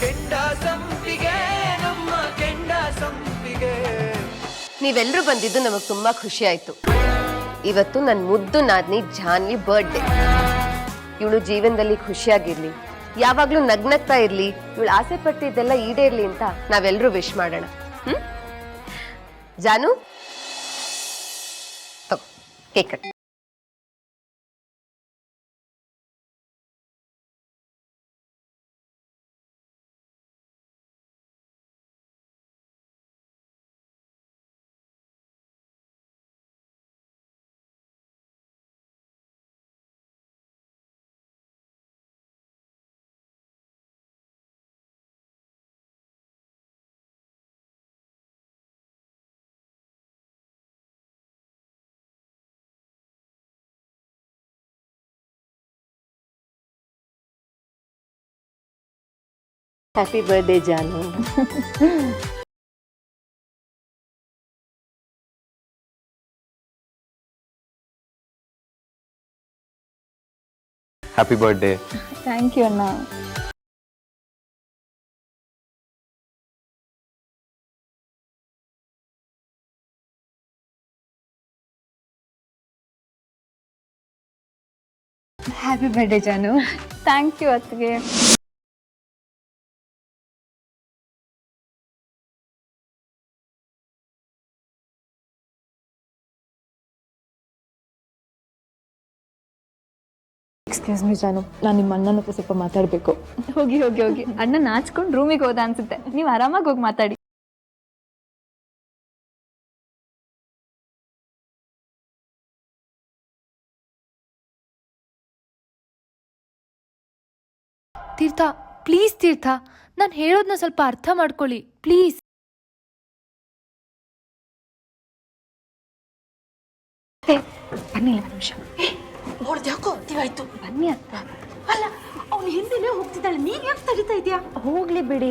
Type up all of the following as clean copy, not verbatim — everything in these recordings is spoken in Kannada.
ಕೆಂಡ ಸಂಪಿಗೆ ನಮ್ಮ ಕೆಂಡ ಸಂಪಿಗೆ. ನೀವೆಲ್ಲರೂ ಬಂದಿದ್ದು ನಮಗೆ ತುಂಬಾ ಖುಷಿ ಆಯ್ತು. ಇವತ್ತು ನನ್ನ ಮುದ್ದು ನಾದ್ನಿ ಜಾನ್ವಿ ಬರ್ತ್ಡೇ. ಇವಳು ಜೀವನದಲ್ಲಿ ಖುಷಿಯಾಗಿರ್ಲಿ, ಯಾವಾಗ್ಲೂ ನಗ್ನಗ್ತಾ ಇರ್ಲಿ, ಇವಳು ಆಸೆ ಪಟ್ಟಿದ್ದೆಲ್ಲ ಈಡೇರ್ಲಿ ಅಂತ ನಾವೆಲ್ಲರೂ ವಿಶ್ ಮಾಡೋಣ. ಜಾನು, cake cut. Happy birthday Janu. Happy birthday. Thank you ಅಣ್ಣ. Happy birthday Janu. Thank you ಅತ್ತಿಗೆ. ಎಕ್ಸ್ಕ್ಯೂಸ್ ಮೀ ಜಾನು, ನಾನು ನಿಮ್ಮ ಅಣ್ಣನ ಹತ್ರ ಸ್ವಲ್ಪ ಮಾತಾಡಬೇಕು. ಹೋಗಿ ಹೋಗಿ ಹೋಗಿ, ಅಣ್ಣ ನಾಚ್ಕೊಂಡು ರೂಮಿಗೆ ಹೋದ ಅನ್ಸುತ್ತೆ. ನೀವು ಆರಾಮಾಗಿ ಹೋಗಿ ಮಾತಾಡಿ. ತೀರ್ಥ, ಪ್ಲೀಸ್ ತೀರ್ಥ, ನಾನು ಹೇಳೋದನ್ನ ಸ್ವಲ್ಪ ಅರ್ಥ ಮಾಡ್ಕೊಳ್ಳಿ ಪ್ಲೀಸ್. ಬನ್ನಿ ಒಂದು ನಿಮಿಷ. ಅವಳ್ದು ಯಾಕೋ ಅತ್ತಿವಾಯ್ತು. ಬನ್ನಿ ಅತ್ತ. ಅಲ್ಲ, ಅವಳು ಹಿಂದೆನೇ ಹೋಗ್ತಿದ್ದಾಳೆ, ನೀನ್ ಯಾಕೆ ತಡಿತಾ ಇದೆಯಾ? ಹೋಗ್ಲಿ ಬಿಡಿ,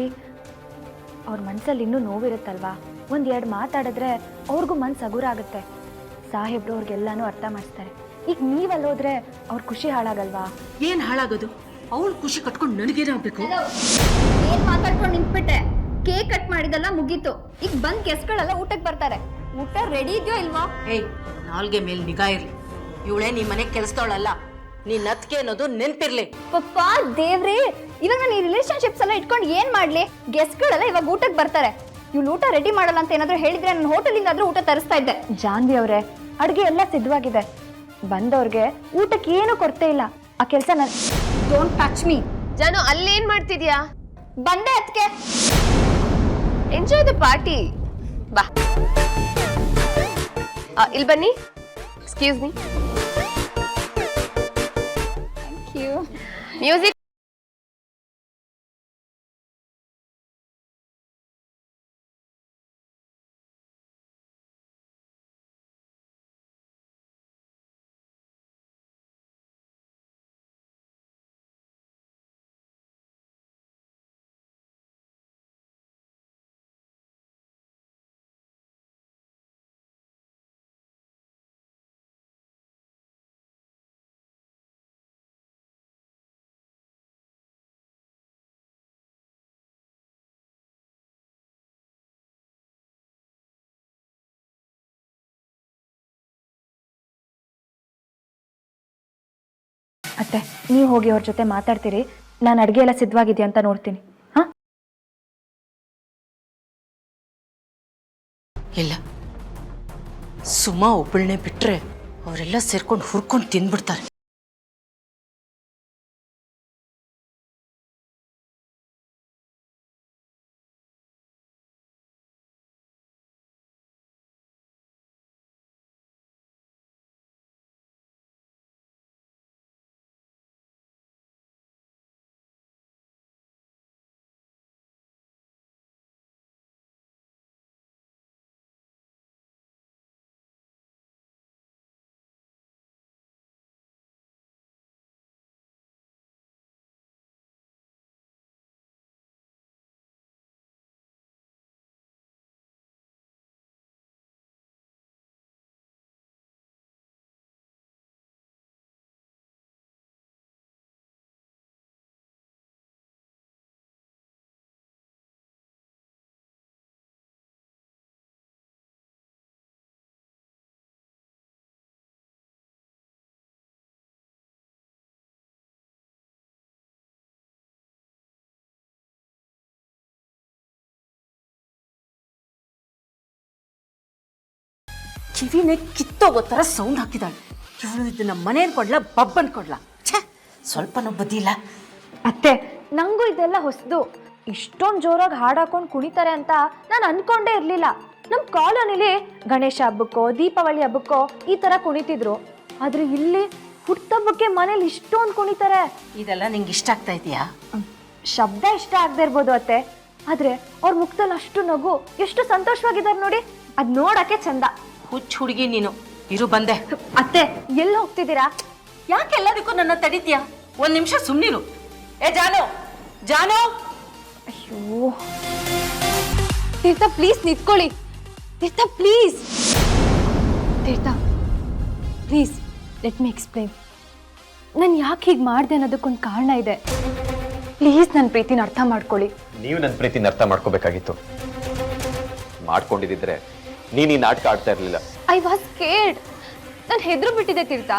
ಅವ್ರ ಮನ್ಸಲ್ಲಿ ಇನ್ನೂ ನೋವಿರುತ್ತಲ್ವಾ. ಒಂದೆರಡು ಮಾತಾಡಿದ್ರೆ ಅವ್ರಿಗೂ ಮನ್ಸು ಹಗುರ ಆಗುತ್ತೆ. ಸಾಹೇಬ್ರು ಅವ್ರಿಗೆಲ್ಲಾನು ಅರ್ಥ ಮಾಡಿಸ್ತಾರೆ. ಈಗ ನೀವಲ್ಲೋದ್ರೆ ಅವ್ರ ಖುಷಿ ಹಾಳಾಗಲ್ವಾ? ಏನ್ ಹಾಳಾಗೋದು? ಅವಳು ಖುಷಿ ಕಟ್ಕೊಂಡು ನನಗೇನಾಗ್ಬೇಕು? ಏನ್ ಮಾತಾಡ್ಕೊಂಡು ನಿಂತ್ಬಿಟ್ಟೆ? ಕೇಕ್ ಕಟ್ ಮಾಡಿದಲ್ಲ ಮುಗೀತು. ಈಗ ಬಂದ್ ಗೆಸ್ಟ್ಗಳೆಲ್ಲ ಊಟಕ್ಕೆ ಬರ್ತಾರೆ. ಊಟ ರೆಡಿ ಇದೆಯೋ ಇಲ್ವೋ? ಏಯ್, ನಾಲ್ಗೆ ಮೇಲೆ ನಿಗಾ ಇರ್ಲಿ. ಇವಳೇ ನಿಮ್ ಮನೆಗೆ ಕೆಲಸದವಳಲ್ಲ. ನೀನ್ ಅತ್ಕೆ ಅನ್ನೋದು ನೆನ್ಪಿರ್ಲಿ. ಪಪ್ಪ ದೇವ್ರಿ, ಇವಾಗ ನಾನು ಈ ರಿಲೇಶನ್ಶಿಪ್ಸ್ ಎಲ್ಲ ಇಟ್ಕೊಂಡು ಏನ್ ಮಾಡ್ಲಿ? ಗೆಸ್ಟ್ಗಳೆಲ್ಲ ಇವಾಗ ಊಟಕ್ಕೆ ಬರ್ತಾರೆ. ಇವ್ಳು ಊಟ ರೆಡಿ ಮಾಡಲ್ಲ ಅಂತ ಏನಾದ್ರು ಹೇಳಿದ್ರೆ ನಾನು ಹೋಟೆಲಿಂದ ಆದ್ರೂ ಊಟ ತರಿಸ್ತಾ ಇದ್ದೆ. ಜಾನ್ವಿ ಅವರೇ, ಅಡುಗೆ ಎಲ್ಲ ಸಿದ್ಧವಾಗಿದೆ. ಬಂದವ್ರಿಗೆ ಊಟಕ್ಕೆ ಏನು ಕೊರತೆ ಇಲ್ಲ. ಆ ಕೆಲಸ ನಾನು. Don't touch me. ಜಾನು, ಅಲ್ಲೇನ್ ಮಾಡ್ತಿದ್ಯಾ? ಬಂದೆ ಅದಕ್ಕೆ. Enjoy the party. ಬಾ, ಇಲ್ಲಿ ಬನ್ನಿ. Excuse me. Thank you. Music. ಅತ್ತೆ, ನೀವು ಹೋಗಿ ಅವ್ರ ಜೊತೆ ಮಾತಾಡ್ತೀರಿ. ನಾನು ಅಡುಗೆ ಎಲ್ಲ ಸಿದ್ಧವಾಗಿದೆಯಾ ಅಂತ ನೋಡ್ತೀನಿ. ಹಾ, ಇಲ್ಲ, ಸುಮಾ ಒಬ್ಬಳನ್ನೇ ಬಿಟ್ರೆ ಅವರೆಲ್ಲ ಸೇರ್ಕೊಂಡು ಹುರ್ಕೊಂಡು ತಿಂದ್ಬಿಡ್ತಾರೆ. ಕಿವಿನೇ ಕಿತ್ತೋಗೋ ಥರ ಸೌಂಡ್ ಹಾಕಿದಾಳೆ. ಇವಳು ಇದನ್ನ ಮನೇಲಿ ಕೊಡ್ಲಾ ಬಬ್ಬನ್ ಕೊಡ್ಲಾ? ಛೇ, ಸ್ವಲ್ಪನೂ ಬುದ್ಧಿ ಇಲ್ಲ. ಅತ್ತೆ, ನಂಗೂ ಇದೆಲ್ಲ ಹೊಸದು. ಇಷ್ಟೊಂದು ಜೋರಾಗಿ ಹಾಡು ಹಾಕೊಂಡು ಕುಣಿತಾರೆ ಅಂತ ನಾನು ಅನ್ಕೊಂಡೇ ಇರಲಿಲ್ಲ. ನಮ್ಮ ಕಾಲೋನಿಲಿ ಗಣೇಶ ಹಬ್ಬಕ್ಕೋ ದೀಪಾವಳಿ ಹಬ್ಬಕ್ಕೋ ಈ ಥರ ಕುಣಿತಿದ್ರು. ಆದ್ರೆ ಇಲ್ಲಿ ಹುಟ್ಟಹಬ್ಬಕ್ಕೆ ಮನೇಲಿ ಇಷ್ಟೊಂದು ಕುಣಿತಾರೆ. ಇದೆಲ್ಲ ನಿಂಗೆ ಇಷ್ಟ ಆಗ್ತಾ ಇದೆಯಾ? ಶಬ್ದ ಇಷ್ಟ ಆಗದೆ ಇರ್ಬೋದು ಅತ್ತೆ, ಆದ್ರೆ ಅವ್ರ ಮುಖದಲ್ಲಿ ಅಷ್ಟು ನಗು, ಎಷ್ಟು ಸಂತೋಷವಾಗಿದ್ದಾರೆ ನೋಡಿ. ಅದ್ ನೋಡಕ್ಕೆ ಚಂದ. ಹುಚ್ಚ ಹುಡುಗಿ ನೀನು. ಇರು ಬಂದೆ. ಅತ್ತೆ, ಎಲ್ಲಿ ಹೋಗ್ತಿದ್ದೀರಾ? ಯಾಕೆ ಎಲ್ಲದಕ್ಕೂ ನನ್ನ ತಡಿತೀಯಾ? ಒಂದ್ ನಿಮಿಷ ಸುಮ್ಮನಿರು. ಏ ಜಾನು, ಜಾನು! ಅಯ್ಯೋ ತೀರ್ಥ ಪ್ಲೀಸ್ ನಿಂತ್ಕೊಳ್ಳಿ. Teertha please. Teertha please let me explain. ನಾನು ಯಾಕೆ ಹೀಗೆ ಮಾಡಿದೆ ಅನ್ನೋದಕ್ಕೊಂದು ಕಾರಣ ಇದೆ. ಪ್ಲೀಸ್ ನನ್ನ ಪ್ರೀತಿನ ಅರ್ಥ ಮಾಡ್ಕೊಳ್ಳಿ. ನೀವು ನನ್ನ ಪ್ರೀತಿನ ಅರ್ಥ ಮಾಡ್ಕೋಬೇಕಾಗಿತ್ತು. ಮಾಡ್ಕೊಂಡಿದ್ದಿದ್ರೆ ನೀನು ಈ ನಾಟಕ ಆಡ್ತಾ ಇರಲಿಲ್ಲ. I was scared. ನಾನು ಹೆದ್ರು ಬಿಟ್ಟಿದ್ದೆ ತೀರ್ಥ.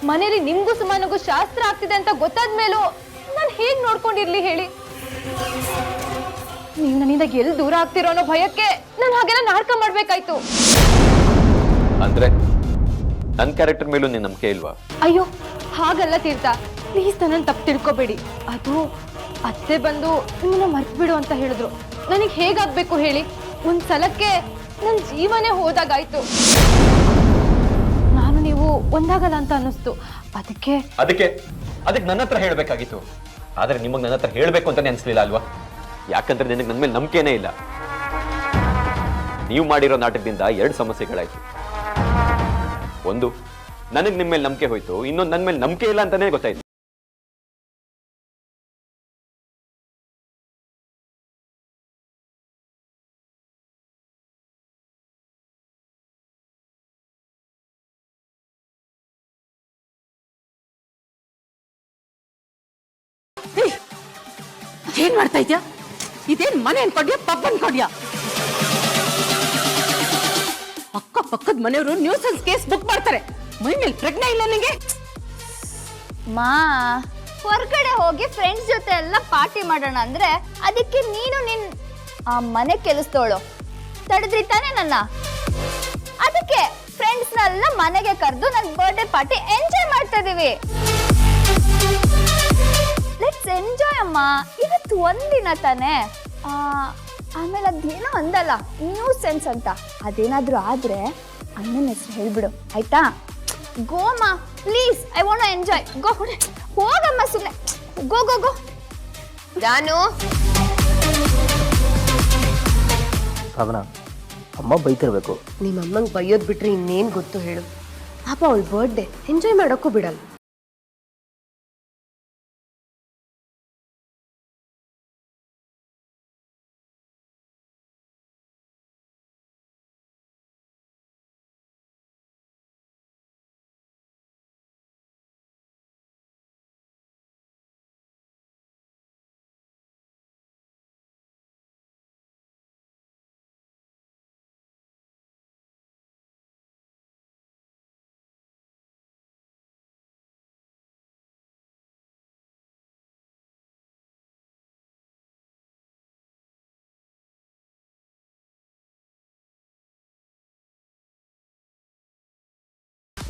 ಮನೇಲಿ ನಿಮ್ಗೂ ಸುಮಾನಿಗೂ ಶಾಸ್ತ್ರ ಆಗ್ತಿದೆ ಅಂತ ಗೊತ್ತಾದ ಮೇಲೂ ನಾನು ಹೇಗೆ ನೋಡ್ಕೊಂಡಿರ್ಲಿ ಹೇಳಿ? ನೀವು ನನ್ನಿಂದ ಎಲ್ಲಿ ದೂರ ಆಗ್ತಿರೋ ಅನ್ನೋ ಭಯಕ್ಕೆ ನಾನು ಹಾಗೆಲ್ಲ ನಾಟಕ ಮಾಡ್ಬೇಕಾಯ್ತು. ಅಂದ್ರೆ ನನ್ನ ಕ್ಯಾರೆಕ್ಟರ್ ಮೇಲೂ ನಿನ್ನ ನಂಬಿಕೆ ಇಲ್ವಾ? ಅಯ್ಯೋ ಹಾಗಲ್ಲ ತೀರ್ಥ, ಪ್ಲೀಸ್ ನನ್ನನ್ನು ತಪ್ಪು ತಿಳ್ಕೊಬೇಡಿ. ಅದು ಅತ್ತೆ ಬಂದು ನಿಮ್ಮನ್ನ ಮರ್ತು ಬಿಡು ಅಂತ ಹೇಳಿದ್ರು. ನನಗೆ ಹೇಗಾಗಬೇಕು ಹೇಳಿ? ಒಂದು ಸಲಕ್ಕೆ ನನ್ನ ಜೀವನೇ ಹೋದಾಗಾಯ್ತು. ನಾನು ನೀವು ಒಂದಾಗಲ್ಲ ಅಂತ ಅನ್ನಿಸ್ತು. ಅದಕ್ಕೆ ಅದಕ್ಕೆ ನನ್ನ ಹತ್ರ ಹೇಳಬೇಕಾಗಿತ್ತು. ಆದ್ರೆ ನಿಮಗೆ ನನ್ನ ಹತ್ರ ಹೇಳಬೇಕು ಅಂತಾನೆ ಅನ್ಸ್ಲಿಲ್ಲ ಅಲ್ವಾ? ಯಾಕಂದ್ರೆ ನಿನಗೆ ನನ್ನ ಮೇಲೆ ನಂಬಿಕೆನೇ ಇಲ್ಲ. ನೀವು ಮಾಡಿರೋ ನಾಟಕದಿಂದ 2 ಸಮಸ್ಯೆಗಳಾಯ್ತು. ಒಂದು, ನನಗೆ ನಿಮ್ಮ ಮೇಲೆ ನಂಬಿಕೆ ಹೋಯ್ತು. ಇನ್ನೊಂದು, ನನ್ನ ಮೇಲೆ ನಂಬಿಕೆ ಇಲ್ಲ ಅಂತಾನೆ ಗೊತ್ತಾಯ್ತು. ಏನ್ ಮಾಡ್ತಾ ಇದ್ಯಾ? ಇದೇನ್ ಮನೆ ಅನ್ಕೊಡ್ಯಾ ಪಪ್ಪ ಅನ್ಕೊಡ್ಯಾ? ಅಕ್ಕ ಪಕ್ಕದ ಮನೆಯವರು ನ್ಯೂಸೆನ್ಸ್ ಕೇಸ್ ಬುಕ್ ಮಾಡ್ತಾರೆ. ಮೈ ಮೇಲೆ ಪ್ರಜ್ಞೆ ಇಲ್ಲ ನಿಂಗೆ? ಮಾ, ಹೊರಗಡೆ ಹೋಗಿ ಫ್ರೆಂಡ್ಸ್ ಜೊತೆ ಎಲ್ಲ ಪಾರ್ಟಿ ಮಾಡೋಣ ಅಂದ್ರೆ ಅದಕ್ಕೆ ನೀನು ನಿನ್ ಆ ಮನೆ ಕೆಲಸದೋಳು ತಡೆದ್ರಿ ತಾನೇ ನನ್ನ. ಅದಕ್ಕೆ ಫ್ರೆಂಡ್ಸ್ನೆಲ್ಲ ಮನೆಗೆ ಕರೆದು ನನ್ನ ಬರ್ಡೇ ಪಾರ್ಟಿ ಎಂಜಾಯ್ ಮಾಡ್ತಾ ಇದೀವಿ. ಲೆಟ್ಸ್ ಎಂಜಾಯ್ ಅಮ್ಮ. ಇವತ್ತು ಒಂದಿನ ತಾನೇ. ಆಮೇಲೆ ಅದೇನೋ ಅಂದಲ್ಲ ನ್ಯೂ ಸೆನ್ಸ್ ಅಂತ, ಅದೇನಾದ್ರೂ ಆದ್ರೆ ಅಣ್ಣನ ಹೆಸರು ಹೇಳ್ಬಿಡು ಆಯ್ತಾ? ಗೋಮಾ please, I want to enjoy. Go, ಹೋಗಮ್ಮ ಸುಮ್ಮನೆ. ಗೋ ಗೋ ಗೋ. ಜಾನು, ಭಾವನಾ, ಅಮ್ಮ ಬೈತಿರ್ಬೇಕು. ನಿಮ್ಮ ಅಮ್ಮಂಗೆ ಬೈಯೋದು ಬಿಟ್ರೆ ಇನ್ನೇನು ಗೊತ್ತು ಹೇಳು? ಪಾಪ ಅವಳ ಬರ್ಡೇ ಎಂಜಾಯ್ ಮಾಡೋಕ್ಕೂ ಬಿಡಲ್ಲ.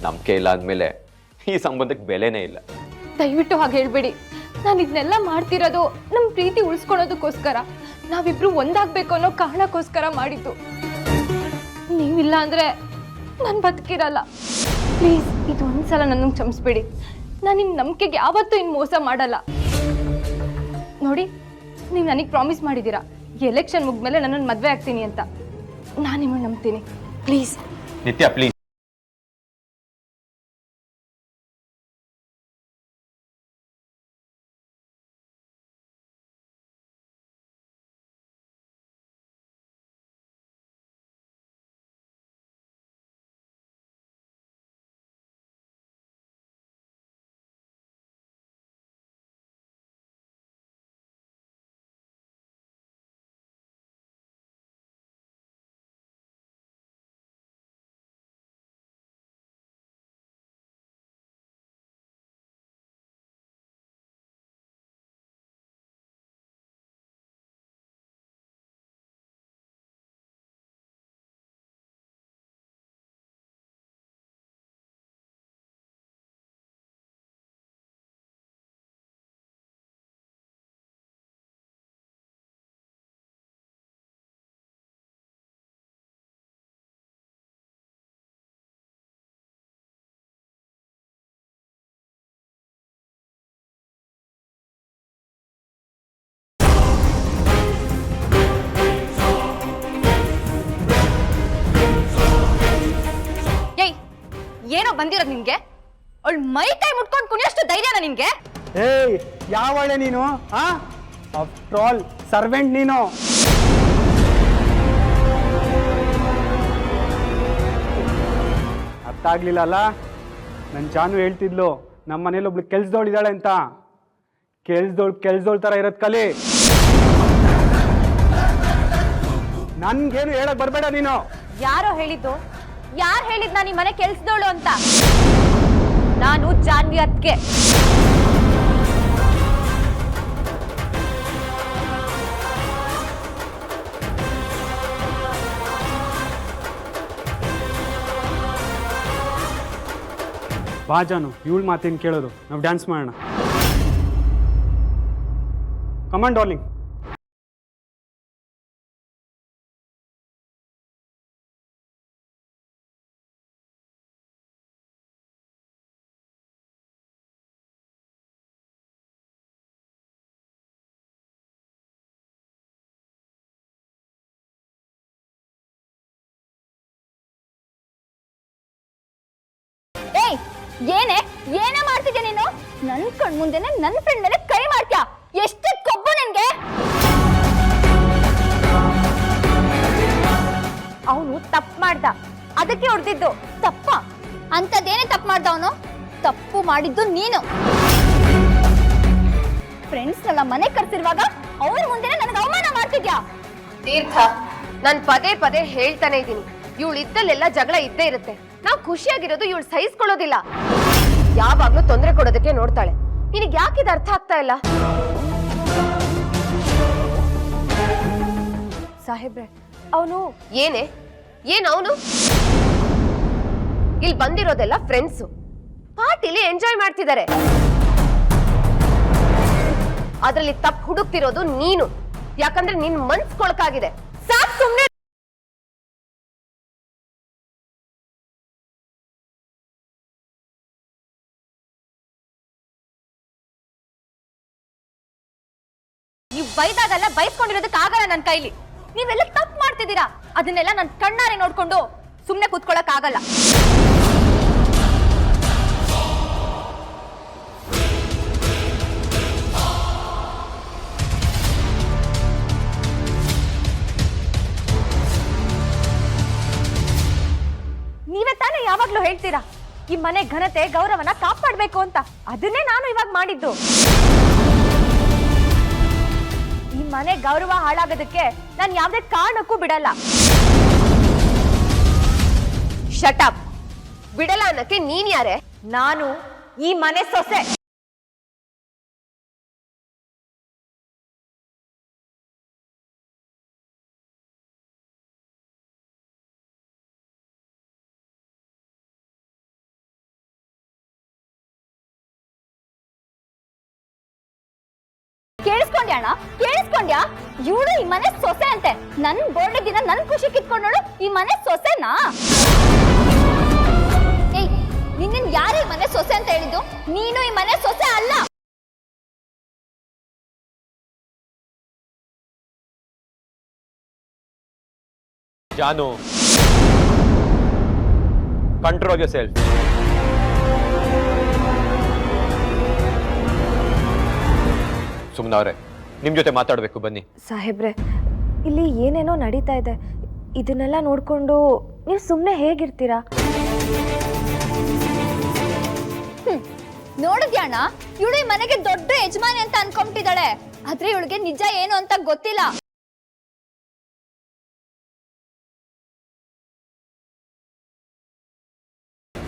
ನಂಬಿಕೆ ಇಲ್ಲ ಅಂದಮೇಲೆ ಈ ಸಂಬಂಧಕ್ಕೆ ಬೆಲೆನೇ ಇಲ್ಲ. ದಯವಿಟ್ಟು ಹಾಗೆ ಹೇಳ್ಬೇಡಿ. ನಾನು ಇದನ್ನೆಲ್ಲ ಮಾಡ್ತಿರೋದು ನಮ್ಮ ಪ್ರೀತಿ ಉಳಿಸ್ಕೊಳ್ಳೋದಕ್ಕೋಸ್ಕರ. ನಾವಿಬ್ರು ಒಂದಾಗಬೇಕು ಅನ್ನೋ ಕಾರಣಕ್ಕೋಸ್ಕರ ಮಾಡಿದ್ದು. ನೀವಿಲ್ಲ ಅಂದರೆ ನಾನು ಬದುಕಿರಲ್ಲ. ಪ್ಲೀಸ್ ಇದು ಒಂದ್ಸಲ ನನ್ನನ್ನು ಕ್ಷಮಿಸ್ಬೇಡಿ. ನಾನು ನಿಮ್ಮ ನಂಬಿಕೆಗೆ ಯಾವತ್ತೂ ಇನ್ನು ಮೋಸ ಮಾಡಲ್ಲ. ನೋಡಿ, ನೀವು ನನಗೆ ಪ್ರಾಮಿಸ್ ಮಾಡಿದ್ದೀರಾ ಎಲೆಕ್ಷನ್ ಮುಗಿದ್ಮೇಲೆ ನನ್ನನ್ನು ಮದುವೆ ಆಗ್ತೀನಿ ಅಂತ. ನಾನು ನಿಮ್ಮನ್ನು ನಂಬ್ತೀನಿ. ಪ್ಲೀಸ್ ನಿತ್ಯ, ಪ್ಲೀಸ್. ಬಂದಿರೋದು ನಿನ್ಗೆ? ಅವಳು ಮೈ ಕೈ ಮುಟ್ಕೊಂಡು ಕುಣಿಯಷ್ಟು ಧೈರ್ಯನ ನಿನ್ಗೆ? ಏಯ್ ಯಾವಳೆ ನೀನು? ಆಫ್ಟರ್ ಆಲ್ ಸರ್ವೆಂಟ್ ನೀನು. ಅರ್ಥ ಆಗ್ಲಿಲ್ಲ ಅಲ್ಲ? ನನ್ನ ಜಾನು ಹೇಳ್ತಿದ್ಲು ನಮ್ಮ ಮನೇಲಿ ಒಬ್ಳು ಕೆಲ್ಸದವಳಿದ್ದಾಳೆ ಅಂತ. ಕೆಲ್ಸದವಳು ಥರ ಇರೋದು ಕಲಿ. ನನ್ಗೇನು ಹೇಳಕ್ ಬರ್ಬೇಡ ನೀನು. ಯಾರೋ ಹೇಳಿದ್ದು? ಯಾರು ಹೇಳಿದ್ ನಾನು ಈ ಮನೆ ಕೆಲ್ಸದವಳು ಅಂತ? ನಾನು ಜಾನ್ವಿ ಅತ್ಗೆ. ಬಾ ಜಾನು, ಇವಳು ಮಾತೇನು ಕೇಳೋದು, ನಾವು ಡ್ಯಾನ್ಸ್ ಮಾಡೋಣ. Command darling. ಏಯ್, ಏನೇ ಮಾಡ್ತಿದ್ಯಾ ನೀನು? ನನ್ ಕಣ್ ಮುಂದೆನೆ ನನ್ ಫ್ರೆಂಡ್ ಮೇಲೆ ಕೈ ಮಾಡ್ತೀಯಾ? ಎಷ್ಟು ಕೊಬ್ಬು ನಿನ್ಗೆ? ಅವನು ತಪ್ಪು ಮಾಡ್ದ, ಅದಕ್ಕೆ ಹೊಡೆದಿದ್ದು. ತಪ್ಪ? ಅಂತದೇನೇ ತಪ್ಪು ಮಾಡ್ದ ಅವನು? ತಪ್ಪು ಮಾಡಿದ್ದು ನೀನು. ಫ್ರೆಂಡ್ಸ್ ಎಲ್ಲ ಮನೆ ಕರ್ಸಿರುವಾಗ ಅವ್ರ ಮುಂದೆನೆ ನನಗೆ ಅವಮಾನ ಮಾಡ್ತಿದ್ಯಾ? ತೀರ್ಥ, ನಾನ್ ಪದೇ ಪದೇ ಹೇಳ್ತಾನೆ ಇದ್ದೀನಿ, ಇವಳು ಇದ್ದಲ್ಲೆಲ್ಲ ಜಗಳ ಇದ್ದೇ ಇರುತ್ತೆ. ನಾವು ಖುಷಿಯಾಗಿರೋದು ಇವಳು ಸಹಿಸ್ಕೊಳ್ಳೋದಿಲ್ಲ, ಯಾವಾಗ್ಲೂ ತೊಂದರೆ ಕೊಡೋದಕ್ಕೆ ನೋಡ್ತಾಳೆ. ನಿನಗೆ ಯಾಕಿದು ಅರ್ಥ ಆಗ್ತಾ ಇಲ್ಲ? ಸಾಹೇಬ್ರೆ, ಅವನು ಏನ್ ಅವನು? ಇಲ್ಲಿ ಬಂದಿರೋದೆಲ್ಲ ಫ್ರೆಂಡ್ಸು, ಪಾರ್ಟಿಲಿ ಎಂಜಾಯ್ ಮಾಡ್ತಿದ್ದಾರೆ. ಅದ್ರಲ್ಲಿ ತಪ್ಪು ಹುಡುಕ್ತಿರೋದು ನೀನು, ಯಾಕಂದ್ರೆ ನಿನ್ ಮನ್ಸ್ ಕೊಳಕಾಗಿದೆ. ಸಾಕ್ ಸುಮ್ನೆ. ನೀವು ಬೈದಾಗೆಲ್ಲ ಬೈಸ್ಕೊಂಡಿರೋದಕ್ಕೆ ಆಗಲ್ಲ ನನ್ನ ಕೈಲಿ. ನೀವೆಲ್ಲ ತಪ್ಪು ಮಾಡ್ತಿದ್ದೀರಾ, ಅದನ್ನೆಲ್ಲ ನನ್ನ ಕಣ್ಣಾರೆ ನೋಡ್ಕೊಂಡು ಸುಮ್ಮನೆ ಕೂತ್ಕೊಳ್ಳಕ್ ಆಗಲ್ಲ. ನೀವೇ ತಾನೇ ಯಾವಾಗ್ಲೂ ಹೇಳ್ತೀರಾ ಈ ಮನೆ ಘನತೆ ಗೌರವನ ಕಾಪಾಡ್ಬೇಕು ಅಂತ. ಅದನ್ನೇ ನಾನು ಇವಾಗ ಮಾಡಿದ್ದು. ಈ ಮನೆ ಗೌರವ ಹಾಳಾಗೋದಕ್ಕೆ ನಾನು ಯಾವುದೇ ಕಾರಣಕ್ಕೂ ಬಿಡಲ್ಲ. Shut up. ಬಿಡಲ್ಲ ಅನ್ನಕ್ಕೆ ನೀನ್ ಯಾರೇ? ನಾನು ಈ ಮನೆ ಸೊಸೆ. ಕೇಳಿಸ್ಕೊಂಡ್ಯಾಣ? ಕೇಳಿಸ್ಕೊಂಡ್ಯಾ? ಇವಳು ಈ ಮನೆ ಸೊಸೆ ಅಂತೆ. ನನ್ ಬೋರ್ಡ್ ದಿನ ನನ್ ಖುಷಿ ಕಿತ್ಕೊಂಡೋಳು ಈ ಮನೆ ಸೊಸೆನಾ? ಏಯ್, ನಿನ್ನ ಯಾರು ಈ ಮನೆ ಸೊಸೆ ಅಂತ ಹೇಳಿದ್ದು? ನೀನು ಈ ಮನೆ ಸೊಸೆ ಅಲ್ಲ. ಜಾನು, ಕಂಟ್ರೋಲ್ ಯೋರ್ಸೆಲ್ಫ್. ಸುಮ್ನವ್ರೆ, ನಿಮ್ ಜೊತೆ ಮಾತಾಡ್ಬೇಕು, ಬನ್ನಿ. ಸಾಹೇಬ್ರೆ, ಇಲ್ಲಿ ಏನೇನೋ ನಡೀತಾ ಇದೆ. ಇದನ್ನೆಲ್ಲ ನೋಡ್ಕೊಂಡು ನೀವು ಸುಮ್ಮನೆ ಹೇಗಿರ್ತೀರಾ? ನೋಡಿದ್ಯಾಣ, ಇವಳು ಈ ಮನೆಗೆ ದೊಡ್ಡ ಯಜಮಾನಿ ಅಂತ ಅನ್ಕೊಂಬಿಟ್ಟಿದ್ದಾಳೆ. ಆದ್ರೆ ಇವಳಿಗೆ ನಿಜ ಏನು ಅಂತ ಗೊತ್ತಿಲ್ಲ.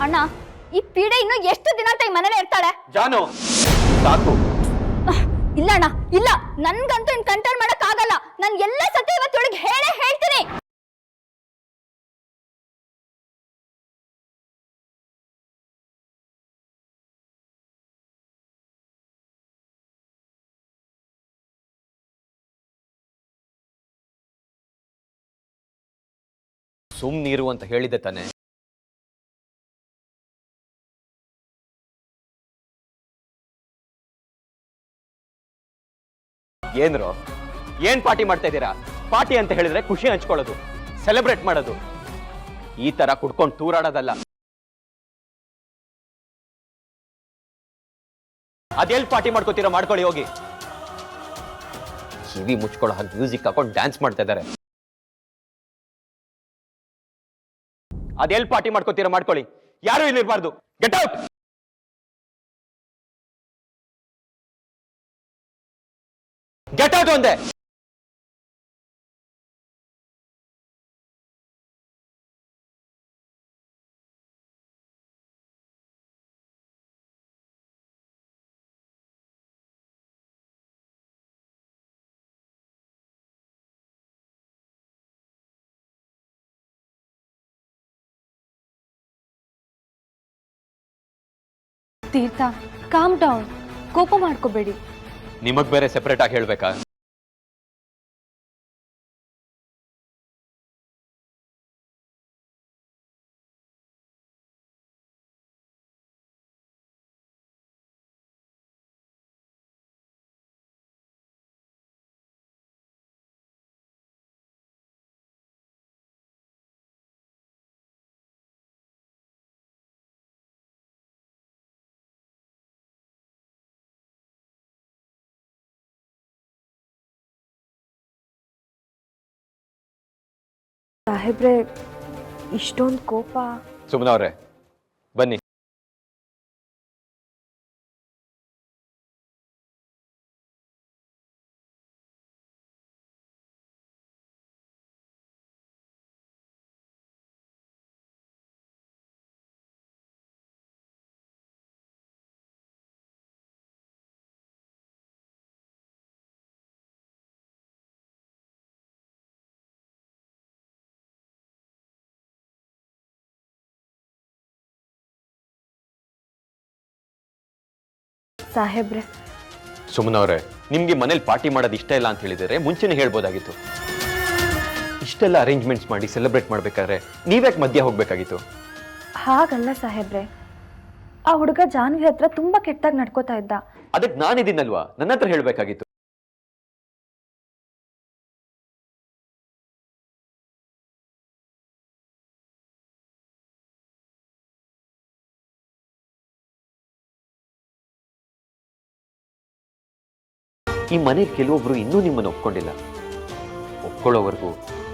ಅಣ್ಣ, ಈ ಪೀಡೆ ಇನ್ನು ಎಷ್ಟು ದಿನ ಅಂತ ಈ ಮನೇಲೆ ಇರ್ತಾಳೆ? ಜಾನು, ಸಾಕು. ಇಲ್ಲ ಅಣ್ಣ, ಇಲ್ಲ. ನನ್ಗಂತೂ ಇನ್ ಕಂಟ್ರೋಲ್ ಮಾಡಕ್ ಆಗಲ್ಲ. ನಾನು ಎಲ್ಲ ಸತಿ ಇವತ್ತೊಳಗೆ ಹೇಳೇ ಹೇಳ್ತೀನಿ. ಸುಮ್ನೀರು ಅಂತ ಹೇಳಿದೆ ತಾನೆ. ಏನ್ರೋ, ಏನ್ ಪಾರ್ಟಿ ಮಾಡ್ತಾ ಇದ್ದೀರಾ? ಪಾರ್ಟಿ ಅಂತ ಹೇಳಿದ್ರೆ ಖುಷಿ ಹಂಚ್ಕೊಳ್ಳೋದು, ಸೆಲೆಬ್ರೇಟ್ ಮಾಡೋದು. ಈ ತರ ಕುಡ್ಕೊಂಡು ತೂರಾಡೋದಲ್ಲ. ಅದೆಲ್ಲಿ ಪಾರ್ಟಿ ಮಾಡ್ಕೋತೀರಾ ಮಾಡ್ಕೊಳ್ಳಿ ಹೋಗಿ. ಕಿವಿ ಮುಚ್ಕೊಳ್ಳೋ ಹಾಗೆ ಮ್ಯೂಸಿಕ್ ಹಾಕೊಂಡು ಡ್ಯಾನ್ಸ್ ಮಾಡ್ತಾ ಇದ್ದಾರೆ. ಅದೆಲ್ಲಿ ಪಾರ್ಟಿ ಮಾಡ್ಕೋತೀರಾ ಮಾಡ್ಕೊಳ್ಳಿ, ಯಾರು ಇಲ್ಲಿರ್ಬಾರ್ದು. Get out. ಗೆಟ್ ಔಟ್ ಒಂದೇ. ತೀರ್ಥ, ಕಾಮ್ ಡೌನ್, ಕೋಪ ಮಾಡ್ಕೋಬೇಡಿ. ನಿಮಗ್ ಬೇರೆ ಸೆಪರೇಟ್ ಆಗಿ ಹೇಳ್ಬೇಕಾ? ಸಾಹೇಬ್ರೆ, ಇಷ್ಟೊಂದು ಕೋಪ. ಸುಮ್ಮನೆ ಅವ್ರೆ, ಬನ್ನಿ. ಸಾಹೇಬ್ರೆ, ಸುಮ್ಮನವ್ರೆ, ನಿಮ್ಗೆ ಮನೇಲಿ ಪಾರ್ಟಿ ಮಾಡೋದು ಇಷ್ಟ ಇಲ್ಲ ಅಂತ ಹೇಳಿದರೆ ಮುಂಚೆನೇ ಹೇಳ್ಬೋದಾಗಿತ್ತು. ಇಷ್ಟೆಲ್ಲ ಅರೇಂಜ್ಮೆಂಟ್ಸ್ ಮಾಡಿ ಸೆಲೆಬ್ರೇಟ್ ಮಾಡ್ಬೇಕಾದ್ರೆ ನೀವ್ಯಾಕೆ ಮಧ್ಯ ಹೋಗ್ಬೇಕಾಗಿತ್ತು? ಹಾಗಲ್ಲ ಸಾಹೇಬ್ರೆ, ಆ ಹುಡುಗ ಜಾನ್ವಿ ಹತ್ರ ತುಂಬಾ ಕೆಟ್ಟಾಗಿ ನಡ್ಕೋತಾ ಇದ್ದ. ಅದಕ್ಕೆ ನಾನಿದ್ದೀನಲ್ವಾ, ನನ್ನ ಹತ್ರ ಹೇಳ್ಬೇಕಾಗಿತ್ತು. ಈ ಮನೆಗೆ ಕೆಲವೊಬ್ರು ಇನ್ನೂ ನಿಮ್ಮನ್ನು ಒಪ್ಕೊಂಡಿಲ್ಲ. ಒಪ್ಕೊಳ್ಳೋವರೆಗೂ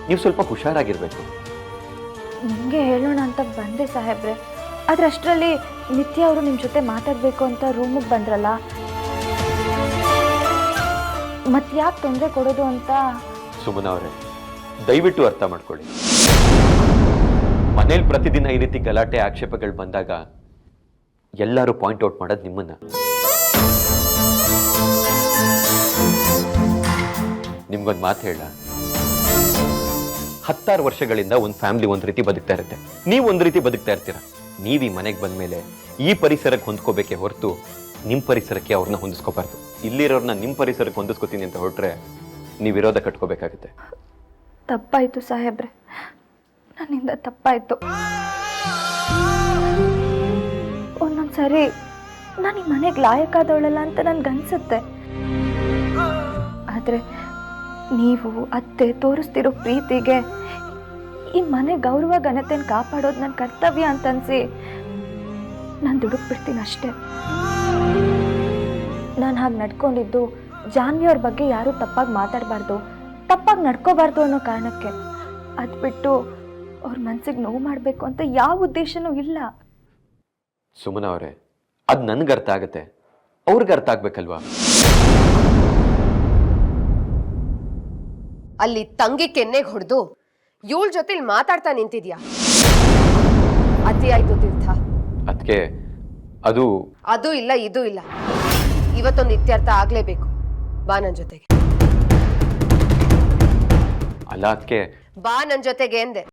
ನೀವು ಸ್ವಲ್ಪ ಹುಷಾರಾಗಿರ್ಬೇಕು. ನಿಮಗೆ ಹೇಳೋಣ ಅಂತ ಬಂದೆ ಸಾಹೇಬ್ರೆ, ಆದ್ರೆ ಅಷ್ಟರಲ್ಲಿ ನಿತ್ಯ ಅವರು ನಿಮ್ಮ ಜೊತೆ ಮಾತಾಡಬೇಕು ಅಂತ ರೂಮಿಗೆ ಬಂದ್ರಲ್ಲ, ಮತ್ತೆ ಯಾಕೆ ತೊಂದರೆ ಕೊಡೋದು ಅಂತ. ಸುಮನ ಅವರೇ, ದಯವಿಟ್ಟು ಅರ್ಥ ಮಾಡ್ಕೊಳ್ಳಿ. ಮನೇಲಿ ಪ್ರತಿದಿನ ಈ ರೀತಿ ಗಲಾಟೆ ಆಕ್ಷೇಪಗಳು ಬಂದಾಗ ಎಲ್ಲರೂ ಪಾಯಿಂಟ್ ಔಟ್ ಮಾಡೋದು ನಿಮ್ಮನ್ನ. ನಿಮ್ಗೊಂದು ಮಾತು ಹೇಳ, 16 ವರ್ಷಗಳಿಂದ ಒಂದು ಫ್ಯಾಮಿಲಿ ಒಂದು ರೀತಿ ಬದುಕ್ತಾ ಇರುತ್ತೆ, ನೀವು ಒಂದು ರೀತಿ ಬದುಕ್ತಾ ಇರ್ತೀರ. ನೀವು ಈ ಮನೆಗೆ ಬಂದ್ಮೇಲೆ ಈ ಪರಿಸರಕ್ಕೆ ಹೊಂದ್ಕೋಬೇಕೆ ಹೊರತು ನಿಮ್ಮ ಪರಿಸರಕ್ಕೆ ಅವ್ರನ್ನ ಹೊಂದಿಸ್ಕೋಬಾರ್ದು. ಇಲ್ಲಿರೋರ್ನ ನಿಮ್ಮ ಪರಿಸರಕ್ಕೆ ಹೊಂದಿಸ್ಕೋತೀನಿ ಅಂತ ಹೊರಟ್ರೆ ನೀವು ವಿರೋಧ ಕಟ್ಕೋಬೇಕಾಗುತ್ತೆ. ತಪ್ಪಾಯ್ತು ಸಾಹೇಬ್ರೆ, ನನ್ನಿಂದ ತಪ್ಪಾಯ್ತು. ಒಂದೊಂದ್ಸರಿ ನಾನು ಈ ಮನೆಗೆ ಲಾಯಕ್ಕಾದವಳಲ್ಲ ಅಂತ ನನ್ಗನ್ಸುತ್ತೆ. ಆದರೆ ನೀವು ಅತ್ತೆ ತೋರಿಸ್ತಿರೋ ಪ್ರೀತಿಗೆ ಈ ಮನೆ ಗೌರವ ಘನತೆಯನ್ನು ಕಾಪಾಡೋದು ನನ್ನ ಕರ್ತವ್ಯ ಅಂತ ಅನ್ಸಿ ನಾನು ದುಡುಕ್ಬಿಡ್ತೀನಿ ಅಷ್ಟೇ. ನಾನು ಹಾಗೆ ನಡ್ಕೊಂಡಿದ್ದು ಜಾನ್ವಿಯವ್ರ ಬಗ್ಗೆ ಯಾರೂ ತಪ್ಪಾಗಿ ಮಾತಾಡಬಾರ್ದು, ತಪ್ಪಾಗಿ ನಡ್ಕೋಬಾರ್ದು ಅನ್ನೋ ಕಾರಣಕ್ಕೆ. ಅದು ಬಿಟ್ಟು ಅವ್ರ ಮನ್ಸಿಗೆ ನೋವು ಮಾಡಬೇಕು ಅಂತ ಯಾವ ಉದ್ದೇಶನೂ ಇಲ್ಲ. ಸುಮನ ಅವರೇ, ಅದು ನನ್ಗೆ ಅರ್ಥ ಆಗುತ್ತೆ, ಅವ್ರಿಗೆ ಅರ್ಥ ಆಗ್ಬೇಕಲ್ವಾ? ಅಲ್ಲಿ ತಂಗಿ ಕೆನ್ನೆಗೆ ಹೊಡೆದು ಇವಳ ಜೊತೆಲಿ ಮಾತಾಡ್ತಾ ನಿಂತಿದ್ಯಾ? ಅತಿ ಆಯ್ತು ತೀರ್ಥ. ಅದಕ್ಕೆ ಅದು ಅದು ಇಲ್ಲ ಇದು ಇಲ್ಲ, ಇವತ್ತೊಂದು ಇತ್ಯರ್ಥ ಆಗ್ಲೇಬೇಕು. ಬಾ ನನ್ ಜೊತೆಗೆ. ಅಲ್ಲ ಅದಕ್ಕೆ ಬಾ ನನ್ ಜೊತೆಗೆ ಎಂದೆ.